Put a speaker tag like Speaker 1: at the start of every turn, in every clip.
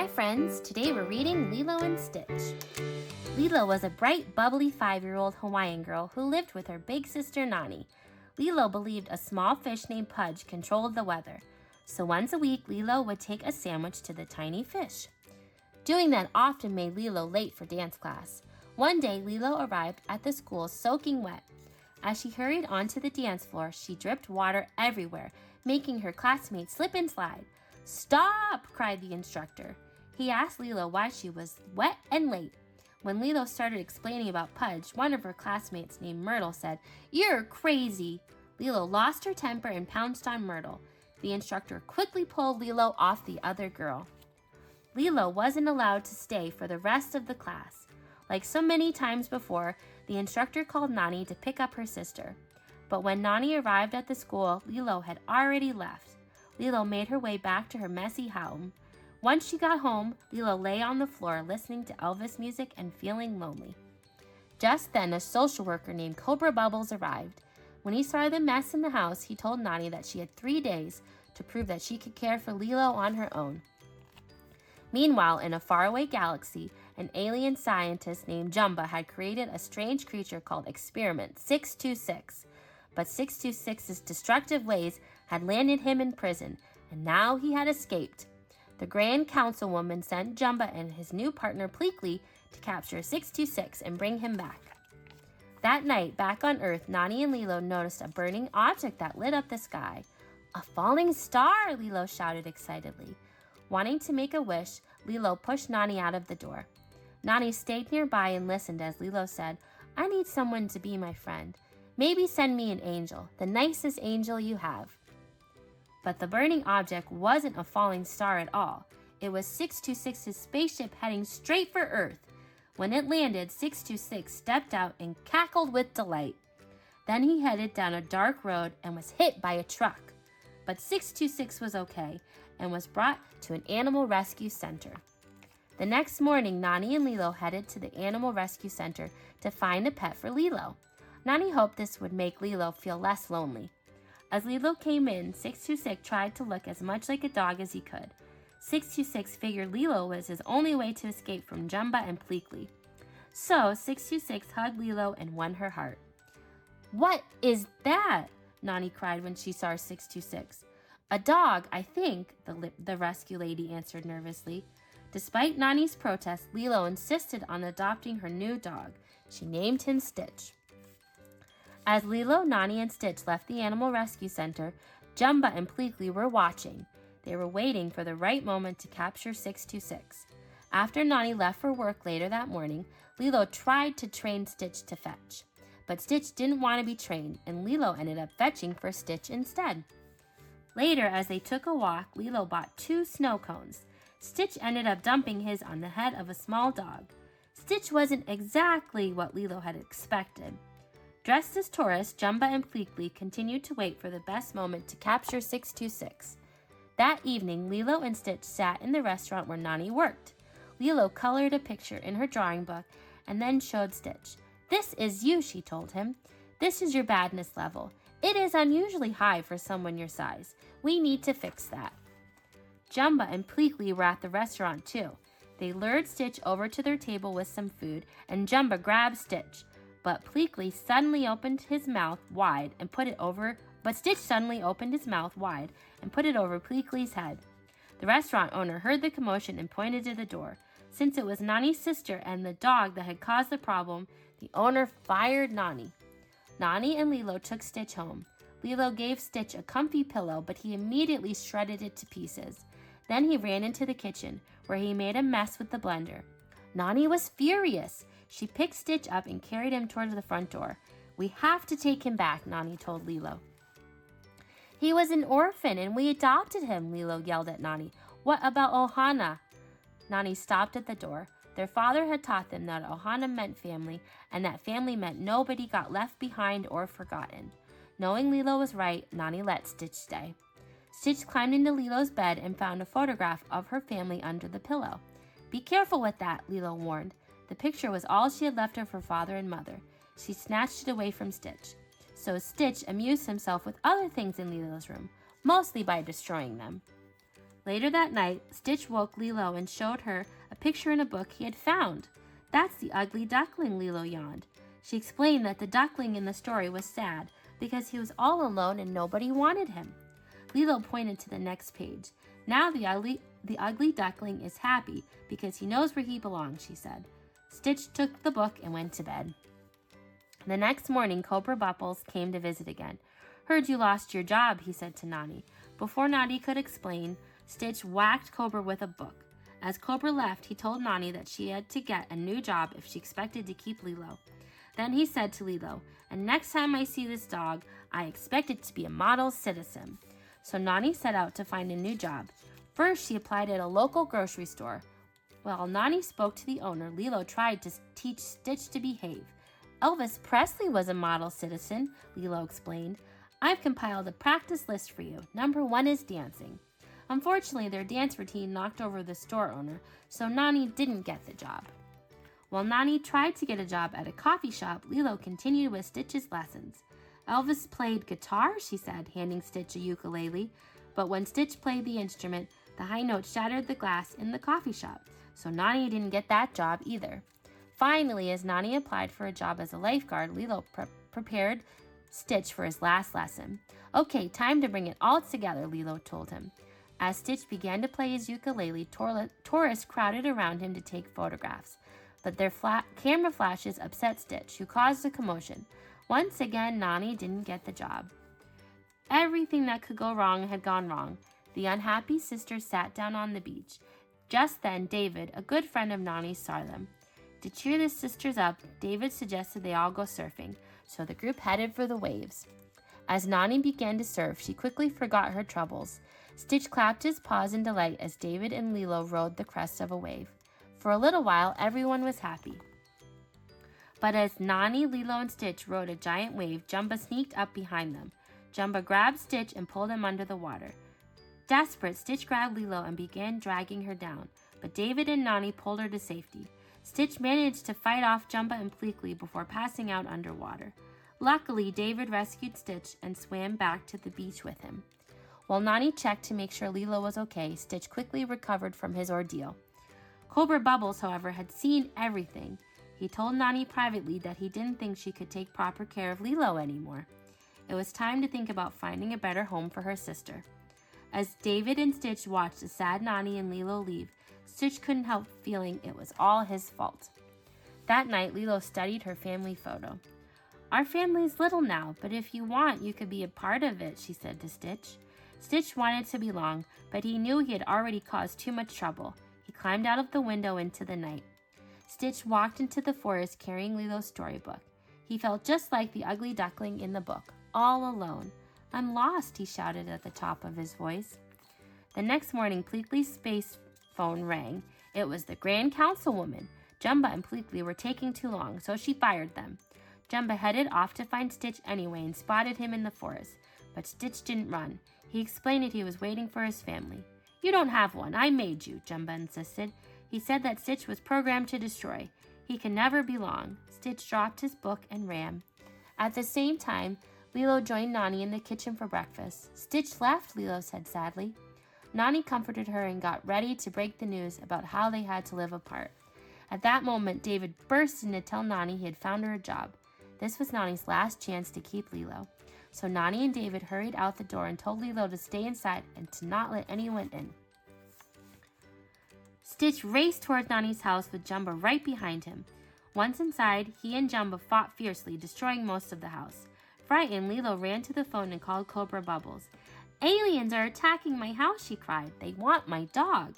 Speaker 1: Hi friends, today we're reading Lilo and Stitch. Lilo was a bright, bubbly 5-year-old Hawaiian girl who lived with her big sister Nani. Lilo believed a small fish named Pudge controlled the weather, so once a week Lilo would take a sandwich to the tiny fish. Doing that often made Lilo late for dance class. One day Lilo arrived at the school soaking wet. As she hurried onto the dance floor, she dripped water everywhere, making her classmates slip and slide. "Stop!" cried the instructor. He asked Lilo why she was wet and late. When Lilo started explaining about Pudge, one of her classmates named Myrtle said, "You're crazy!" Lilo lost her temper and pounced on Myrtle. The instructor quickly pulled Lilo off the other girl. Lilo wasn't allowed to stay for the rest of the class. Like so many times before, the instructor called Nani to pick up her sister. But when Nani arrived at the school, Lilo had already left. Lilo made her way back to her messy home. Once she got home, Lilo lay on the floor listening to Elvis music and feeling lonely. Just then, a social worker named Cobra Bubbles arrived. When he saw the mess in the house, he told Nani that she had 3 days to prove that she could care for Lilo on her own. Meanwhile, in a faraway galaxy, an alien scientist named Jumba had created a strange creature called Experiment 626. But 626's destructive ways had landed him in prison, and now he had escaped. The Grand Councilwoman sent Jumba and his new partner Pleakley to capture 626 and bring him back. That night, back on Earth, Nani and Lilo noticed a burning object that lit up the sky. "A falling star!" Lilo shouted excitedly. Wanting to make a wish, Lilo pushed Nani out of the door. Nani stayed nearby and listened as Lilo said, "I need someone to be my friend. Maybe send me an angel, the nicest angel you have." But the burning object wasn't a falling star at all. It was 626's spaceship heading straight for Earth. When it landed, 626 stepped out and cackled with delight. Then he headed down a dark road and was hit by a truck. But 626 was okay and was brought to an animal rescue center. The next morning, Nani and Lilo headed to the animal rescue center to find a pet for Lilo. Nani hoped this would make Lilo feel less lonely. As Lilo came in, 626 tried to look as much like a dog as he could. 626 figured Lilo was his only way to escape from Jumba and Pleakley. So 626 hugged Lilo and won her heart. "What is that?" Nani cried when she saw 626. "A dog, I think," the rescue lady answered nervously. Despite Nani's protest, Lilo insisted on adopting her new dog. She named him Stitch. As Lilo, Nani, and Stitch left the animal rescue center, Jumba and Pleakley were watching. They were waiting for the right moment to capture 626. After Nani left for work later that morning, Lilo tried to train Stitch to fetch. But Stitch didn't want to be trained, and Lilo ended up fetching for Stitch instead. Later, as they took a walk, Lilo bought 2 snow cones. Stitch ended up dumping his on the head of a small dog. Stitch wasn't exactly what Lilo had expected. Dressed as tourists, Jumba and Pleakley continued to wait for the best moment to capture 626. That evening, Lilo and Stitch sat in the restaurant where Nani worked. Lilo colored a picture in her drawing book and then showed Stitch. "This is you," she told him. "This is your badness level. It is unusually high for someone your size. We need to fix that." Jumba and Pleakley were at the restaurant too. They lured Stitch over to their table with some food, and Jumba grabbed Stitch. But Stitch suddenly opened his mouth wide and put it over Pleakley's head. The restaurant owner heard the commotion and pointed to the door. Since it was Nani's sister and the dog that had caused the problem, the owner fired Nani. Nani and Lilo took Stitch home. Lilo gave Stitch a comfy pillow, but he immediately shredded it to pieces. Then he ran into the kitchen, where he made a mess with the blender. Nani was furious. She picked Stitch up and carried him towards the front door. "We have to take him back," Nani told Lilo. "He was an orphan and we adopted him," Lilo yelled at Nani. "What about Ohana?" Nani stopped at the door. Their father had taught them that Ohana meant family, and that family meant nobody got left behind or forgotten. Knowing Lilo was right, Nani let Stitch stay. Stitch climbed into Lilo's bed and found a photograph of her family under the pillow. "Be careful with that," Lilo warned. The picture was all she had left of her father and mother. She snatched it away from Stitch. So Stitch amused himself with other things in Lilo's room, mostly by destroying them. Later that night, Stitch woke Lilo and showed her a picture in a book he had found. "That's the ugly duckling," Lilo yawned. She explained that the duckling in the story was sad because he was all alone and nobody wanted him. Lilo pointed to the next page. "Now the ugly duckling is happy because he knows where he belongs," she said. Stitch took the book and went to bed. The next morning, Cobra Bubbles came to visit again. "Heard you lost your job," he said to Nani. Before Nani could explain, Stitch whacked Cobra with a book. As Cobra left, he told Nani that she had to get a new job if she expected to keep Lilo. Then he said to Lilo, "And next time I see this dog, I expect it to be a model citizen." So Nani set out to find a new job. First, she applied at a local grocery store. While Nani spoke to the owner, Lilo tried to teach Stitch to behave. "Elvis Presley was a model citizen," Lilo explained. "I've compiled a practice list for you. Number 1 is dancing." Unfortunately, their dance routine knocked over the store owner, so Nani didn't get the job. While Nani tried to get a job at a coffee shop, Lilo continued with Stitch's lessons. "Elvis played guitar," she said, handing Stitch a ukulele. But when Stitch played the instrument, the high note shattered the glass in the coffee shop, so Nani didn't get that job either. Finally, as Nani applied for a job as a lifeguard, Lilo prepared Stitch for his last lesson. "Okay, time to bring it all together," Lilo told him. As Stitch began to play his ukulele, tourists crowded around him to take photographs. But their camera flashes upset Stitch, who caused a commotion. Once again, Nani didn't get the job. Everything that could go wrong had gone wrong. The unhappy sisters sat down on the beach. Just then, David, a good friend of Nani's, saw them. To cheer the sisters up, David suggested they all go surfing, so the group headed for the waves. As Nani began to surf, she quickly forgot her troubles. Stitch clapped his paws in delight as David and Lilo rode the crest of a wave. For a little while, everyone was happy. But as Nani, Lilo, and Stitch rode a giant wave, Jumba sneaked up behind them. Jumba grabbed Stitch and pulled him under the water. Desperate, Stitch grabbed Lilo and began dragging her down, but David and Nani pulled her to safety. Stitch managed to fight off Jumba and Pleakley before passing out underwater. Luckily, David rescued Stitch and swam back to the beach with him. While Nani checked to make sure Lilo was okay, Stitch quickly recovered from his ordeal. Cobra Bubbles, however, had seen everything. He told Nani privately that he didn't think she could take proper care of Lilo anymore. It was time to think about finding a better home for her sister. As David and Stitch watched the sad Nani and Lilo leave, Stitch couldn't help feeling it was all his fault. That night, Lilo studied her family photo. "Our family's little now, but if you want, you could be a part of it," she said to Stitch. Stitch wanted to belong, but he knew he had already caused too much trouble. He climbed out of the window into the night. Stitch walked into the forest carrying Lilo's storybook. He felt just like the ugly duckling in the book, all alone. "I'm lost," he shouted at the top of his voice. The next morning, Pleakley's space phone rang. It was the Grand Councilwoman. Jumba and Pleakley were taking too long, so she fired them. Jumba headed off to find Stitch anyway and spotted him in the forest. But Stitch didn't run. He explained that he was waiting for his family. "You don't have one. I made you," Jumba insisted. He said that Stitch was programmed to destroy. He can never belong. Stitch dropped his book and ran. At the same time, Lilo joined Nani in the kitchen for breakfast. "Stitch left," Lilo said sadly. Nani comforted her and got ready to break the news about how they had to live apart. At that moment, David burst in to tell Nani he had found her a job. This was Nani's last chance to keep Lilo. So Nani and David hurried out the door and told Lilo to stay inside and to not let anyone in. Stitch raced toward Nani's house with Jumba right behind him. Once inside, he and Jumba fought fiercely, destroying most of the house. Frightened, Lilo ran to the phone and called Cobra Bubbles. "Aliens are attacking my house," she cried. "They want my dog."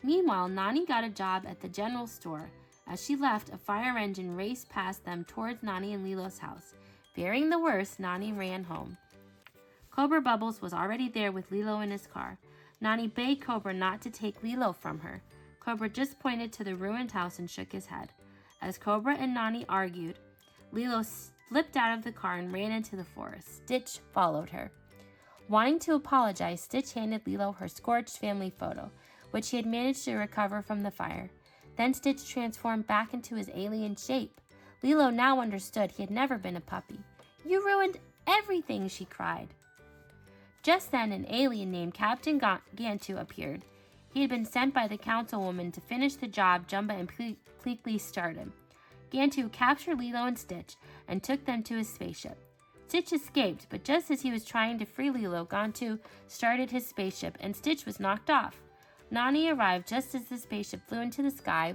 Speaker 1: Meanwhile, Nani got a job at the general store. As she left, a fire engine raced past them towards Nani and Lilo's house. Fearing the worst, Nani ran home. Cobra Bubbles was already there with Lilo in his car. Nani begged Cobra not to take Lilo from her. Cobra just pointed to the ruined house and shook his head. As Cobra and Nani argued, Lilo slipped out of the car and ran into the forest. Stitch followed her. Wanting to apologize, Stitch handed Lilo her scorched family photo, which he had managed to recover from the fire. Then Stitch transformed back into his alien shape. Lilo now understood he had never been a puppy. "You ruined everything," she cried. Just then, an alien named Captain Gantu appeared. He had been sent by the councilwoman to finish the job Jumba and Pleakley started. Gantu captured Lilo and Stitch and took them to his spaceship. Stitch escaped, but just as he was trying to free Lilo, Gantu started his spaceship and Stitch was knocked off. Nani arrived just as the spaceship flew into the sky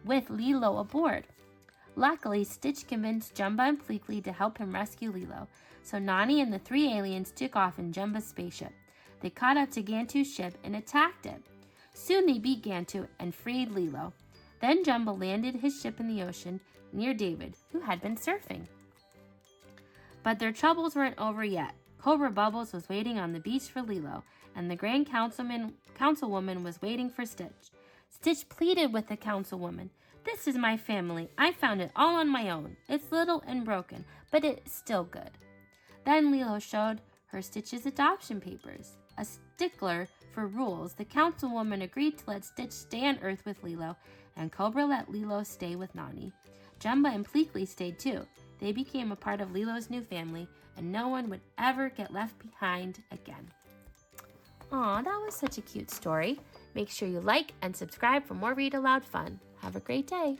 Speaker 1: with Lilo aboard. Luckily, Stitch convinced Jumba and Pleakley to help him rescue Lilo, so Nani and the three aliens took off in Jumba's spaceship. They caught up to Gantu's ship and attacked it. Soon they beat Gantu and freed Lilo. Then Jumba landed his ship in the ocean near David, who had been surfing. But their troubles weren't over yet. Cobra Bubbles was waiting on the beach for Lilo, and the Grand Councilwoman was waiting for Stitch. Stitch pleaded with the councilwoman. "This is my family. I found it all on my own. It's little and broken, but it's still good." Then Lilo showed her Stitch's adoption papers. A stickler for rules, the councilwoman agreed to let Stitch stay on Earth with Lilo, and Cobra let Lilo stay with Nani. Jumba and Pleakley stayed too. They became a part of Lilo's new family, and no one would ever get left behind again. Aw, that was such a cute story. Make sure you like and subscribe for more Read Aloud fun. Have a great day.